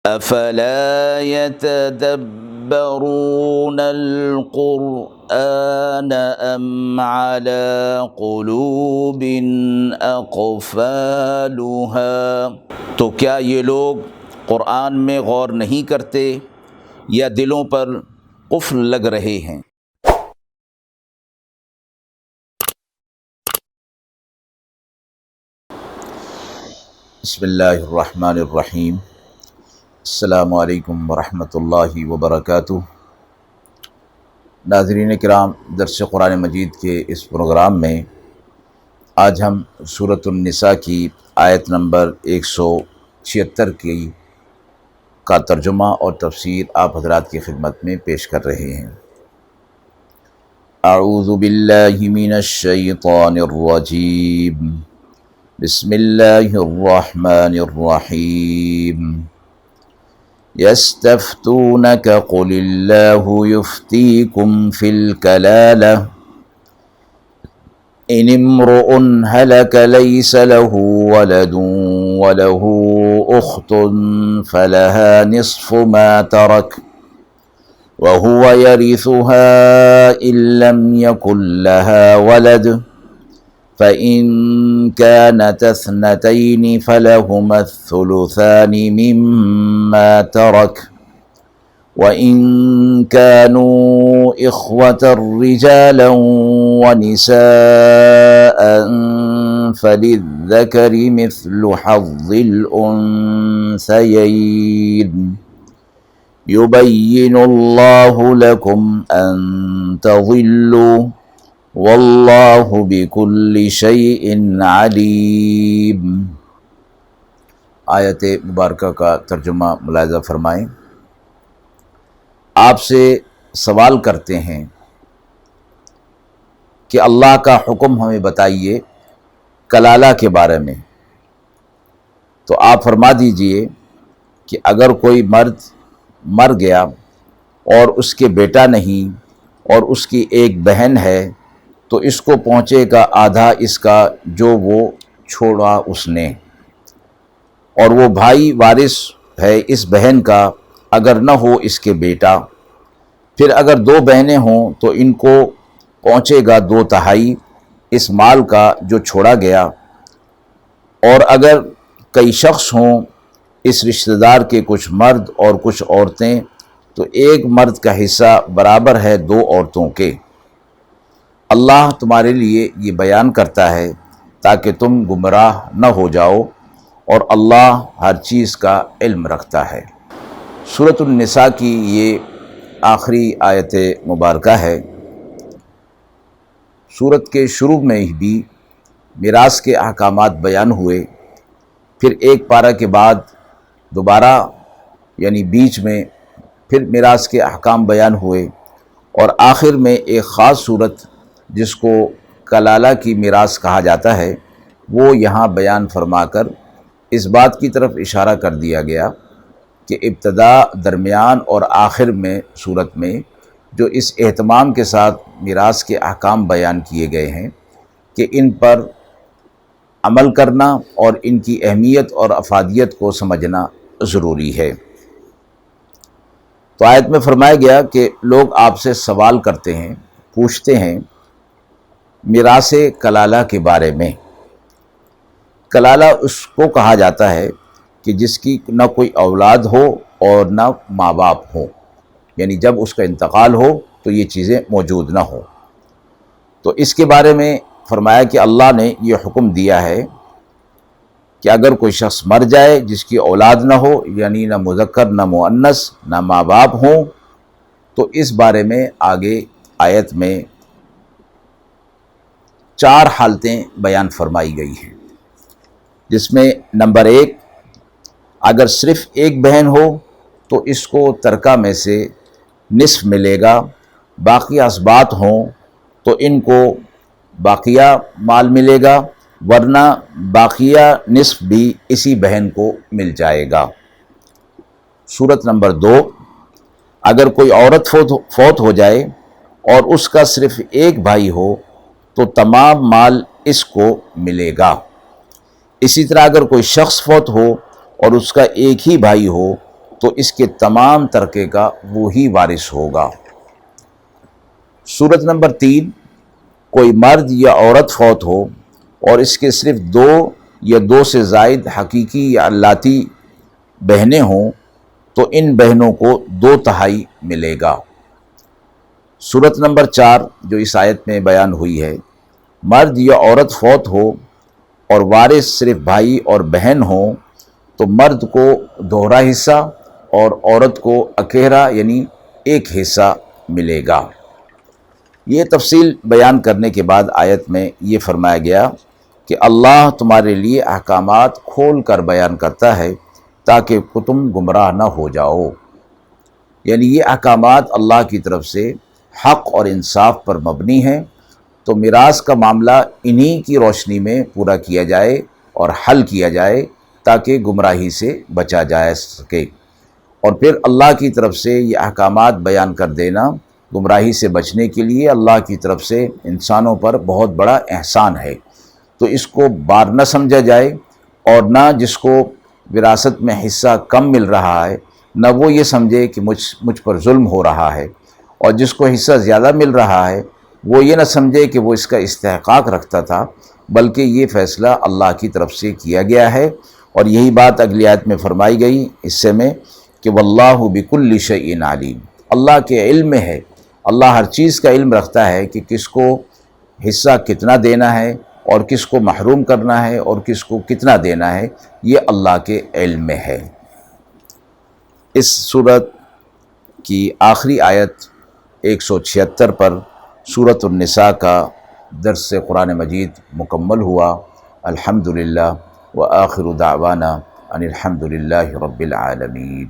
افلا يتدبرون القرآن ام على قلوب اقفالها، تو کیا یہ لوگ قرآن میں غور نہیں کرتے یا دلوں پر قفل لگ رہے ہیں؟ بسم اللہ الرحمن الرحیم۔ السلام علیکم ورحمۃ اللہ وبرکاتہ۔ ناظرین کرام، درس قرآن مجید کے اس پروگرام میں آج ہم سورۃ النساء کی آیت نمبر 176 کا ترجمہ اور تفسیر آپ حضرات کی خدمت میں پیش کر رہے ہیں۔ اعوذ باللہ من الشیطان الرجیم، بسم اللہ الرحمن الرحیم۔ يستفتونك قل الله يفتيكم في الكلالة إن امرؤ هلك ليس له ولد وله أخت فلها نصف ما ترك وهو يرثها إن لم يكن لها ولد فإن كانت اثنتين فلهما الثلثان مما ترك وإن كانوا إخوة رجالا ونساء فللذكر مثل حظ الأنثيين يبين الله لكم أن تضلوا واللہ بکل شیء علیم۔ آیت مبارکہ کا ترجمہ ملاحظہ فرمائیں۔ آپ سے سوال کرتے ہیں کہ اللہ کا حکم ہمیں بتائیے کلالہ کے بارے میں، تو آپ فرما دیجئے کہ اگر کوئی مرد مر گیا اور اس کے بیٹا نہیں اور اس کی ایک بہن ہے تو اس کو پہنچے گا آدھا اس کا جو وہ چھوڑا اس نے، اور وہ بھائی وارث ہے اس بہن کا اگر نہ ہو اس کے بیٹا۔ پھر اگر دو بہنیں ہوں تو ان کو پہنچے گا 2/3 اس مال کا جو چھوڑا گیا، اور اگر کئی شخص ہوں اس رشتہ دار کے کچھ مرد اور کچھ عورتیں تو ایک مرد کا حصہ برابر ہے 2 عورتوں کے۔ اللہ تمہارے لیے یہ بیان کرتا ہے تاکہ تم گمراہ نہ ہو جاؤ، اور اللہ ہر چیز کا علم رکھتا ہے۔ سورۃ النساء کی یہ آخری آیت مبارکہ ہے۔ سورت کے شروع میں بھی میراث کے احکامات بیان ہوئے، پھر ایک پارہ کے بعد دوبارہ یعنی بیچ میں پھر میراث کے احکام بیان ہوئے، اور آخر میں ایک خاص صورت جس کو کلالہ کی میراث کہا جاتا ہے وہ یہاں بیان فرما کر اس بات کی طرف اشارہ کر دیا گیا کہ ابتدا، درمیان اور آخر میں صورت میں جو اس اہتمام کے ساتھ میراث کے احکام بیان کیے گئے ہیں کہ ان پر عمل کرنا اور ان کی اہمیت اور افادیت کو سمجھنا ضروری ہے۔ تو آیت میں فرمایا گیا کہ لوگ آپ سے سوال کرتے ہیں، پوچھتے ہیں میراث کلالہ کے بارے میں۔ کلالہ اس کو کہا جاتا ہے کہ جس کی نہ کوئی اولاد ہو اور نہ ماں باپ ہو، یعنی جب اس کا انتقال ہو تو یہ چیزیں موجود نہ ہوں۔ تو اس کے بارے میں فرمایا کہ اللہ نے یہ حکم دیا ہے کہ اگر کوئی شخص مر جائے جس کی اولاد نہ ہو، یعنی نہ مذکر نہ مؤنث نہ ماں باپ ہوں، تو اس بارے میں آگے آیت میں 4 حالتیں بیان فرمائی گئی ہیں، جس میں نمبر 1، اگر صرف ایک بہن ہو تو اس کو ترکہ میں سے نصف ملے گا، باقی اسباط ہوں تو ان کو باقیہ مال ملے گا، ورنہ باقیہ نصف بھی اسی بہن کو مل جائے گا۔ صورت نمبر 2، اگر کوئی عورت فوت ہو جائے اور اس کا صرف ایک بھائی ہو تو تمام مال اس کو ملے گا۔ اسی طرح اگر کوئی شخص فوت ہو اور اس کا ایک ہی بھائی ہو تو اس کے تمام ترکے کا وہی وارث ہوگا۔ صورت نمبر 3، کوئی مرد یا عورت فوت ہو اور اس کے صرف 2 یا 2 سے زائد حقیقی یا اللاتی بہنیں ہوں تو ان بہنوں کو 2/3 ملے گا۔ صورت نمبر 4 جو اس آیت میں بیان ہوئی ہے، مرد یا عورت فوت ہو اور وارث صرف بھائی اور بہن ہوں تو مرد کو دوہرا حصہ اور عورت کو اکیرا یعنی 1 حصہ ملے گا۔ یہ تفصیل بیان کرنے کے بعد آیت میں یہ فرمایا گیا کہ اللہ تمہارے لیے احکامات کھول کر بیان کرتا ہے تاکہ تم گمراہ نہ ہو جاؤ، یعنی یہ احکامات اللہ کی طرف سے حق اور انصاف پر مبنی ہیں، تو میراث کا معاملہ انہی کی روشنی میں پورا کیا جائے اور حل کیا جائے تاکہ گمراہی سے بچا جا سکے۔ اور پھر اللہ کی طرف سے یہ احکامات بیان کر دینا گمراہی سے بچنے کے لیے اللہ کی طرف سے انسانوں پر بہت بڑا احسان ہے، تو اس کو بار نہ سمجھا جائے، اور نہ جس کو وراثت میں حصہ کم مل رہا ہے نہ وہ یہ سمجھے کہ مجھ پر ظلم ہو رہا ہے، اور جس کو حصہ زیادہ مل رہا ہے وہ یہ نہ سمجھے کہ وہ اس کا استحقاق رکھتا تھا، بلکہ یہ فیصلہ اللہ کی طرف سے کیا گیا ہے۔ اور یہی بات اگلی آیت میں فرمائی گئی حصے میں کہ واللہ بکل شیء علیم، اللہ کے علم میں ہے، اللہ ہر چیز کا علم رکھتا ہے کہ کس کو حصہ کتنا دینا ہے اور کس کو محروم کرنا ہے اور کس کو کتنا دینا ہے، یہ اللہ کے علم میں ہے۔ اس سورت کی آخری آیت 176 پر سورۃ النساء کا درس قرآن مجید مکمل ہوا۔ الحمدللہ وآخر دعوانا ان الحمدللہ رب العالمین۔